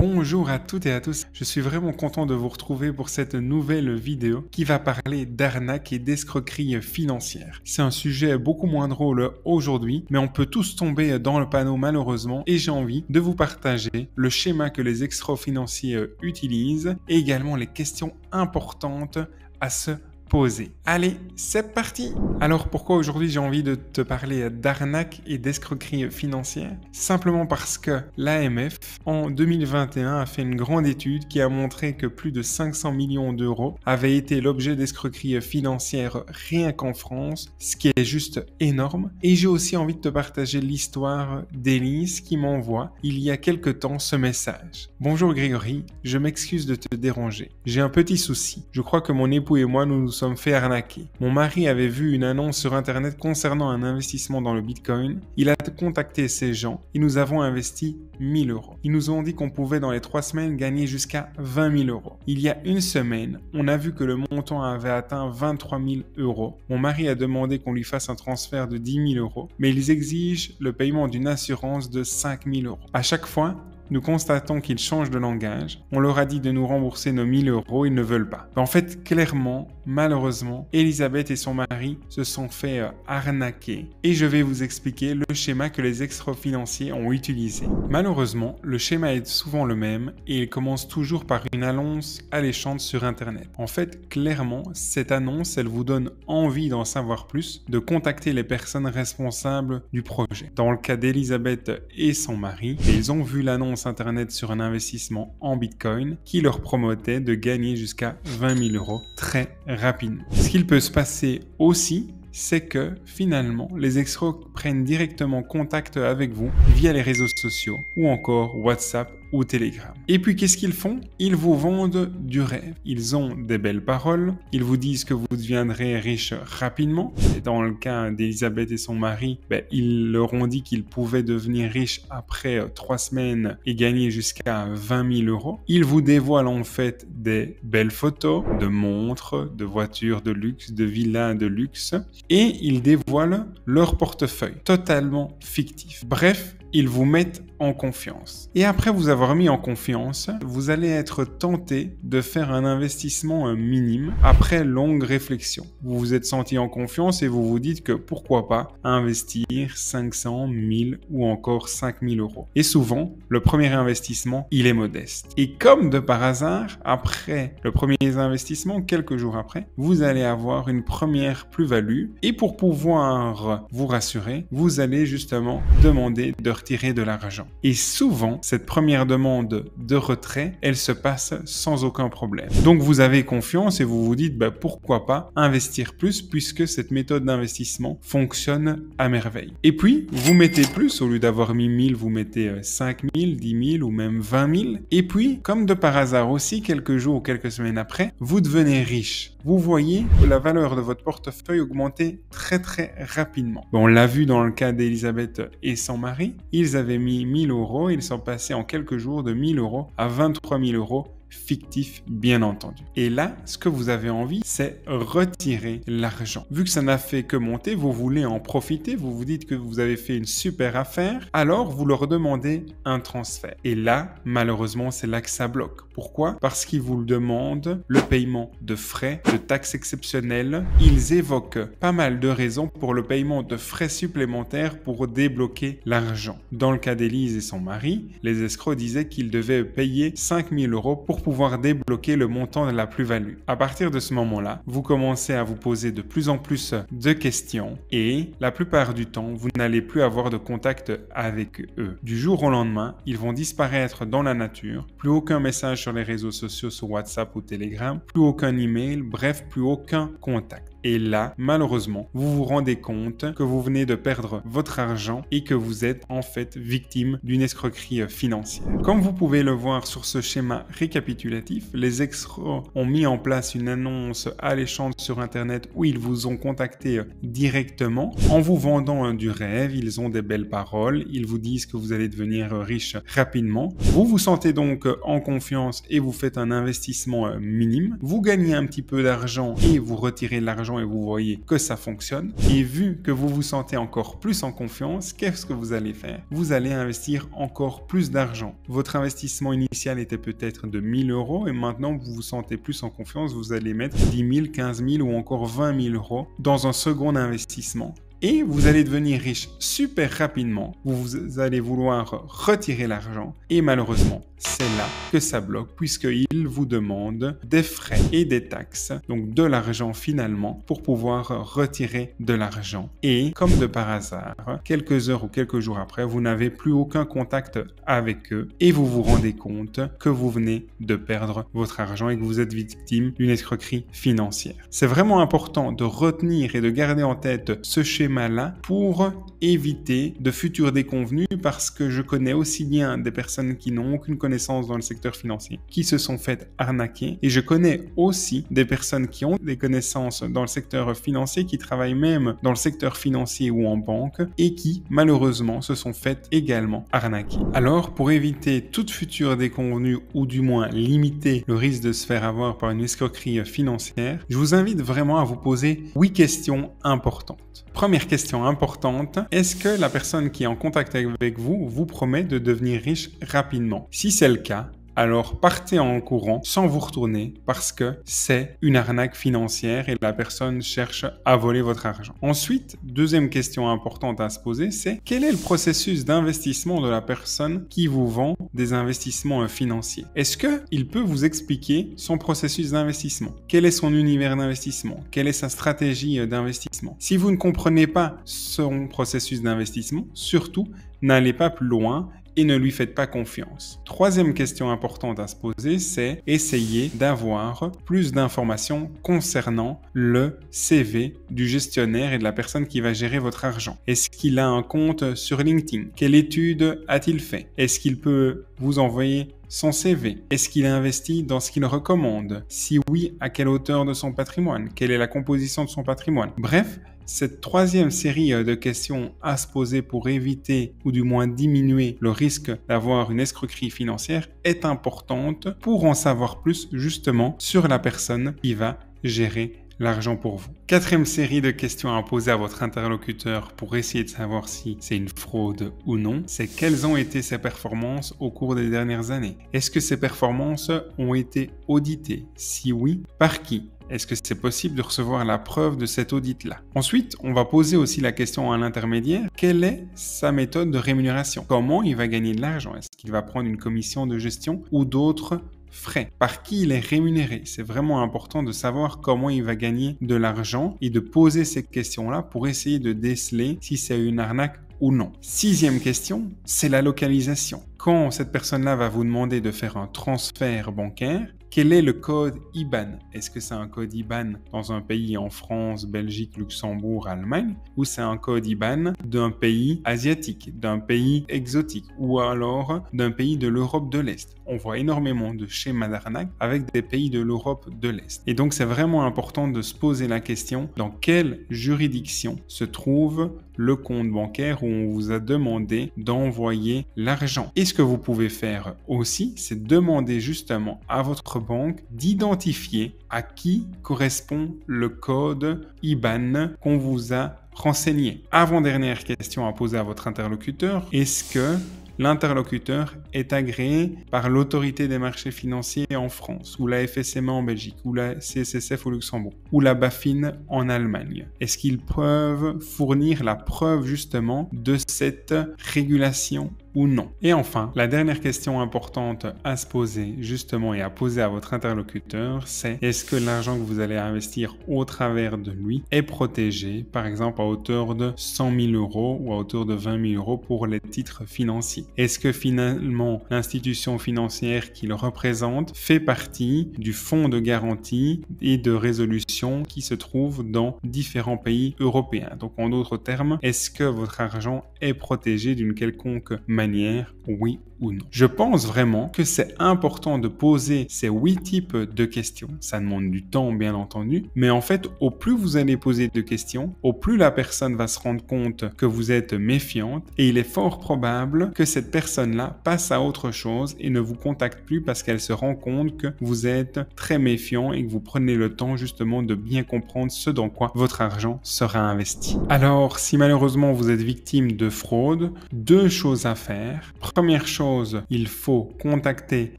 Bonjour à toutes et à tous, je suis vraiment content de vous retrouver pour cette nouvelle vidéo qui va parler d'arnaque et d'escroquerie financière. C'est un sujet beaucoup moins drôle aujourd'hui, mais on peut tous tomber dans le panneau malheureusement et j'ai envie de vous partager le schéma que les escrocs financiers utilisent et également les questions importantes à se poser. Allez, c'est parti! Alors pourquoi aujourd'hui j'ai envie de te parler d'arnaque et d'escroquerie financière? Simplement parce que l'AMF en 2021 a fait une grande étude qui a montré que plus de 500 millions d'euros avaient été l'objet d'escroquerie financière rien qu'en France, ce qui est juste énorme. Et j'ai aussi envie de te partager l'histoire d'Élise qui m'envoie il y a quelque temps ce message. Bonjour Grégory, je m'excuse de te déranger. J'ai un petit souci. Je crois que mon époux et moi nous sommes fait arnaquer. Mon mari avait vu une annonce sur internet concernant un investissement dans le Bitcoin. Il a contacté ces gens et nous avons investi 1000 euros. Ils nous ont dit qu'on pouvait dans les 3 semaines gagner jusqu'à 20 000 euros. Il y a une semaine, on a vu que le montant avait atteint 23 000 euros. Mon mari a demandé qu'on lui fasse un transfert de 10 000 euros, mais ils exigent le paiement d'une assurance de 5 000 euros. À chaque fois, nous constatons qu'ils changent de langage. On leur a dit de nous rembourser nos 1000 euros, ils ne veulent pas. En fait, clairement, malheureusement, Elisabeth et son mari se sont fait arnaquer. Et je vais vous expliquer le schéma que les escrocs financiers ont utilisé. Malheureusement, le schéma est souvent le même et il commence toujours par une annonce alléchante sur Internet. En fait, clairement, cette annonce, elle vous donne envie d'en savoir plus, de contacter les personnes responsables du projet. Dans le cas d'Elisabeth et son mari, ils ont vu l'annonce Internet sur un investissement en Bitcoin qui leur promettait de gagner jusqu'à 20 000 euros très rapidement. Ce qu'il peut se passer aussi, c'est que finalement, les escrocs prennent directement contact avec vous via les réseaux sociaux ou encore WhatsApp ou Telegram. Et puis, qu'est-ce qu'ils font? Ils vous vendent du rêve. Ils ont des belles paroles. Ils vous disent que vous deviendrez riche rapidement. Et dans le cas d'Elisabeth et son mari, ils leur ont dit qu'ils pouvaient devenir riches après 3 semaines et gagner jusqu'à 20 000 euros. Ils vous dévoilent en fait des belles photos de montres, de voitures de luxe, de villas de luxe. Et ils dévoilent leur portefeuille, totalement fictif. Bref, ils vous mettent en confiance. Et après vous avoir mis en confiance, vous allez être tenté de faire un investissement minime après longue réflexion. Vous vous êtes senti en confiance et vous vous dites que pourquoi pas investir 500, 1000 ou encore 5000 euros. Et souvent, le premier investissement, il est modeste. Et comme de par hasard, après le premier investissement, quelques jours après, vous allez avoir une première plus-value. Et pour pouvoir vous rassurer, vous allez justement demander de retirer de l'argent. Et souvent, cette première demande de retrait, elle se passe sans aucun problème. Donc vous avez confiance et vous vous dites pourquoi pas investir plus puisque cette méthode d'investissement fonctionne à merveille. Et puis, vous mettez plus, au lieu d'avoir mis 1000, vous mettez 5000, 10 000 ou même 20 000. Et puis, comme de par hasard aussi, quelques jours ou quelques semaines après, vous devenez riche. Vous voyez la valeur de votre portefeuille augmenter très très rapidement. On l'a vu dans le cas d'Elisabeth et son mari. Ils avaient mis 1000 euros, ils sont passés en quelques jours de 1000 euros à 23 000 euros. Fictif, bien entendu. Et là, ce que vous avez envie, c'est retirer l'argent. Vu que ça n'a fait que monter, vous voulez en profiter, vous vous dites que vous avez fait une super affaire, alors vous leur demandez un transfert. Et là, malheureusement, c'est là que ça bloque. Pourquoi? Parce qu'ils vous demandent le paiement de frais, de taxes exceptionnelles. Ils évoquent pas mal de raisons pour le paiement de frais supplémentaires pour débloquer l'argent. Dans le cas d'Élise et son mari, les escrocs disaient qu'ils devaient payer 5 000 euros pour pouvoir débloquer le montant de la plus-value. À partir de ce moment-là, vous commencez à vous poser de plus en plus de questions et la plupart du temps, vous n'allez plus avoir de contact avec eux. Du jour au lendemain, ils vont disparaître dans la nature, plus aucun message sur les réseaux sociaux, sur WhatsApp ou Telegram, plus aucun email, bref, plus aucun contact. Et là, malheureusement, vous vous rendez compte que vous venez de perdre votre argent et que vous êtes en fait victime d'une escroquerie financière. Comme vous pouvez le voir sur ce schéma récapitulatif, les escrocs ont mis en place une annonce alléchante sur Internet où ils vous ont contacté directement en vous vendant du rêve. Ils ont des belles paroles, ils vous disent que vous allez devenir riche rapidement. Vous vous sentez donc en confiance et vous faites un investissement minime. Vous gagnez un petit peu d'argent et vous retirez l'argent argent et vous voyez que ça fonctionne. Et vu que vous vous sentez encore plus en confiance, qu'est-ce que vous allez faire? Vous allez investir encore plus d'argent. Votre investissement initial était peut-être de 1000 € et maintenant vous vous sentez plus en confiance, vous allez mettre 10 000, 15 000 ou encore 20 000 € dans un second investissement. Et vous allez devenir riche super rapidement. Vous allez vouloir retirer l'argent. Et malheureusement, c'est là que ça bloque puisqu'il vous demande des frais et des taxes. Donc de l'argent finalement pour pouvoir retirer de l'argent. Et comme de par hasard, quelques heures ou quelques jours après, vous n'avez plus aucun contact avec eux. Et vous vous rendez compte que vous venez de perdre votre argent et que vous êtes victime d'une escroquerie financière. C'est vraiment important de retenir et de garder en tête ce schéma-là pour éviter de futures déconvenues parce que je connais aussi bien des personnes qui n'ont aucune connaissance dans le secteur financier qui se sont faites arnaquer et je connais aussi des personnes qui ont des connaissances dans le secteur financier qui travaillent même dans le secteur financier ou en banque et qui malheureusement se sont faites également arnaquer. Alors pour éviter toute future déconvenue ou du moins limiter le risque de se faire avoir par une escroquerie financière, je vous invite vraiment à vous poser 8 questions importantes. Première question importante, est-ce que la personne qui est en contact avec vous vous promet de devenir riche rapidement? Si c'est le cas, alors partez en courant sans vous retourner parce que c'est une arnaque financière et la personne cherche à voler votre argent. Ensuite, deuxième question importante à se poser, c'est quel est le processus d'investissement de la personne qui vous vend des investissements financiers? Est-ce qu'il peut vous expliquer son processus d'investissement? Quel est son univers d'investissement? Quelle est sa stratégie d'investissement? Si vous ne comprenez pas son processus d'investissement, surtout, n'allez pas plus loin et ne lui faites pas confiance. Troisième question importante à se poser, c'est essayer d'avoir plus d'informations concernant le CV du gestionnaire et de la personne qui va gérer votre argent. Est-ce qu'il a un compte sur LinkedIn? Quelle étude a-t-il fait? Est-ce qu'il peut vous envoyer son CV? Est-ce qu'il a investi dans ce qu'il recommande? Si oui, à quelle hauteur de son patrimoine? Quelle est la composition de son patrimoine? Bref, cette troisième série de questions à se poser pour éviter ou du moins diminuer le risque d'avoir une escroquerie financière est importante pour en savoir plus justement sur la personne qui va gérer l'argent pour vous. Quatrième série de questions à poser à votre interlocuteur pour essayer de savoir si c'est une fraude ou non, c'est quelles ont été ses performances au cours des dernières années. Est-ce que ces performances ont été auditées? Si oui, par qui? Est-ce que c'est possible de recevoir la preuve de cet audit-là? Ensuite, on va poser aussi la question à l'intermédiaire, quelle est sa méthode de rémunération? Comment il va gagner de l'argent? Est-ce qu'il va prendre une commission de gestion ou d'autres frais? Par qui il est rémunéré? C'est vraiment important de savoir comment il va gagner de l'argent et de poser ces questions-là pour essayer de déceler si c'est une arnaque ou non. Sixième question, c'est la localisation. Quand cette personne-là va vous demander de faire un transfert bancaire, quel est le code IBAN? Est-ce que c'est un code IBAN dans un pays en France, Belgique, Luxembourg, Allemagne ou c'est un code IBAN d'un pays asiatique, d'un pays exotique ou alors d'un pays de l'Europe de l'Est? On voit énormément de schémas d'arnaque avec des pays de l'Europe de l'Est. Et donc c'est vraiment important de se poser la question dans quelle juridiction se trouve le compte bancaire où on vous a demandé d'envoyer l'argent. Et ce que vous pouvez faire aussi, c'est demander justement à votre banque d'identifier à qui correspond le code IBAN qu'on vous a renseigné. Avant-dernière question à poser à votre interlocuteur, est-ce que l'interlocuteur est agréé par l'autorité des marchés financiers en France, ou la FSMA en Belgique, ou la CSSF au Luxembourg, ou la BaFin en Allemagne? Est-ce qu'ils peuvent fournir la preuve justement de cette régulation ou non? Et enfin, la dernière question importante à se poser justement et à poser à votre interlocuteur, c'est est-ce que l'argent que vous allez investir au travers de lui est protégé, par exemple à hauteur de 100 000 € ou à hauteur de 20 000 € pour les titres financiers? Est-ce que finalement l'institution financière qui le représente fait partie du fonds de garantie et de résolution qui se trouve dans différents pays européens? Donc en d'autres termes, est-ce que votre argent est protégé d'une quelconque manière manière oui ou non. Je pense vraiment que c'est important de poser ces 8 types de questions. Ça demande du temps, bien entendu, mais en fait, au plus vous allez poser de questions, au plus la personne va se rendre compte que vous êtes méfiante et il est fort probable que cette personne-là passe à autre chose et ne vous contacte plus parce qu'elle se rend compte que vous êtes très méfiant et que vous prenez le temps justement de bien comprendre ce dans quoi votre argent sera investi. Alors, si malheureusement vous êtes victime de fraude, 2 choses à faire. Première chose, il faut contacter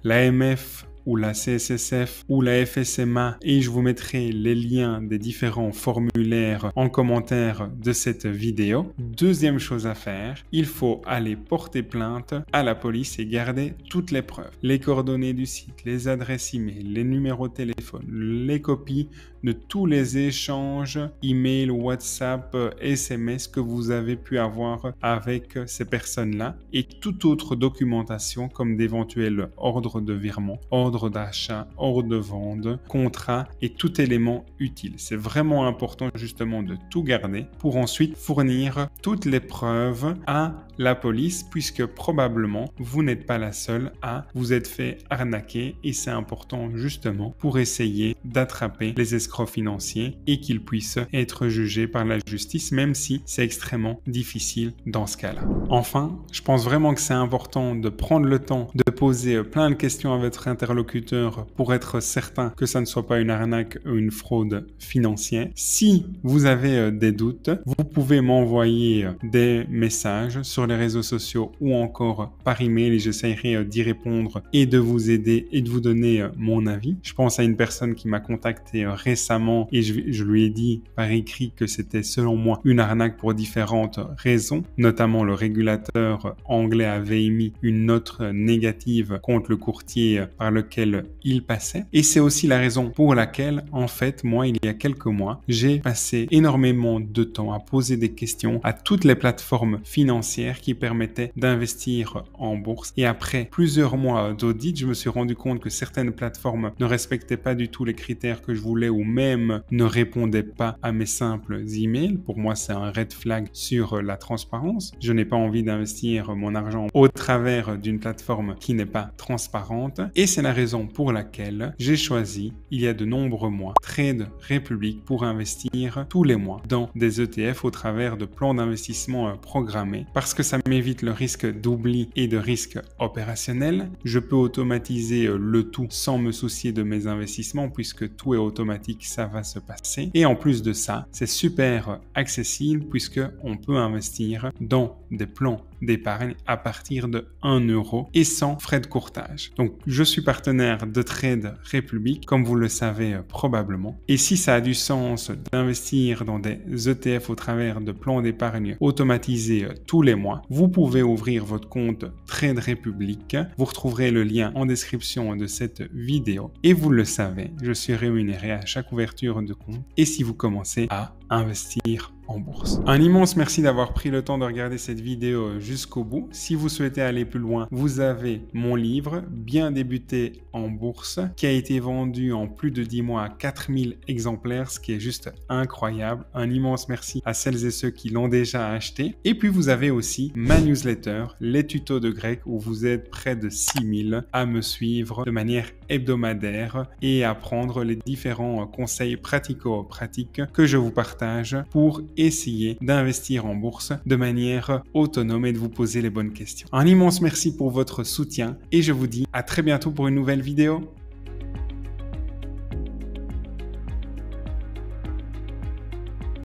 l'AMF ou la CSSF ou la FSMA et je vous mettrai les liens des différents formulaires en commentaire de cette vidéo. Deuxième chose à faire, il faut aller porter plainte à la police et garder toutes les preuves. Les coordonnées du site, les adresses email, les numéros de téléphone, les copies de tous les échanges email, WhatsApp, SMS que vous avez pu avoir avec ces personnes-là et toute autre documentation comme d'éventuels ordres de virement, ordre d'achat, ordre de vente, contrat et tout élément utile. C'est vraiment important justement de tout garder pour ensuite fournir toutes les preuves à la police puisque probablement vous n'êtes pas la seule à vous être fait arnaquer et c'est important justement pour essayer d'attraper les escrocs financiers et qu'ils puissent être jugés par la justice même si c'est extrêmement difficile dans ce cas-là. Enfin, je pense vraiment que c'est important de prendre le temps de poser plein de questions à votre interlocuteur pour être certain que ça ne soit pas une arnaque ou une fraude financière. Si vous avez des doutes, vous pouvez m'envoyer des messages sur les réseaux sociaux ou encore par email et j'essaierai d'y répondre et de vous aider et de vous donner mon avis. Je pense à une personne qui m'a contacté récemment et je lui ai dit par écrit que c'était selon moi une arnaque pour différentes raisons, notamment le régulateur anglais avait émis une note négative contre le courtier par lequel il passait et c'est aussi la raison pour laquelle en fait moi il y a quelques mois j'ai passé énormément de temps à poser des questions à toutes les plateformes financières qui permettaient d'investir en bourse et après plusieurs mois d'audit je me suis rendu compte que certaines plateformes ne respectaient pas du tout les critères que je voulais ou même ne répondaient pas à mes simples emails. Pour moi c'est un red flag sur la transparence. Je n'ai pas envie d'investir mon argent au travers d'une plateforme qui n'est pas transparente et c'est la raison pour laquelle j'ai choisi il y a de nombreux mois Trade Republic pour investir tous les mois dans des ETF au travers de plans d'investissement programmés parce que ça m'évite le risque d'oubli et de risque opérationnel. Je peux automatiser le tout sans me soucier de mes investissements puisque tout est automatique, ça va se passer. Et en plus de ça, c'est super accessible puisque on peut investir dans des plans d'épargne à partir de 1 € et sans frais de courtage. Donc, je suis partenaire de Trade Republic, comme vous le savez probablement. Et si ça a du sens d'investir dans des ETF au travers de plans d'épargne automatisés tous les mois, vous pouvez ouvrir votre compte Trade Republic. Vous retrouverez le lien en description de cette vidéo. Et vous le savez, je suis rémunéré à chaque ouverture de compte. Et si vous commencez à investir en bourse. Un immense merci d'avoir pris le temps de regarder cette vidéo jusqu'au bout. Si vous souhaitez aller plus loin, vous avez mon livre Bien débuter en bourse qui a été vendu en plus de 10 mois à 4000 exemplaires, ce qui est juste incroyable. Un immense merci à celles et ceux qui l'ont déjà acheté. Et puis vous avez aussi ma newsletter, les tutos de grec où vous êtes près de 6000 à me suivre de manière hebdomadaire et à prendre les différents conseils pratico-pratiques que je vous partage pour essayer d'investir en bourse de manière autonome et de vous poser les bonnes questions. Un immense merci pour votre soutien et je vous dis à très bientôt pour une nouvelle vidéo.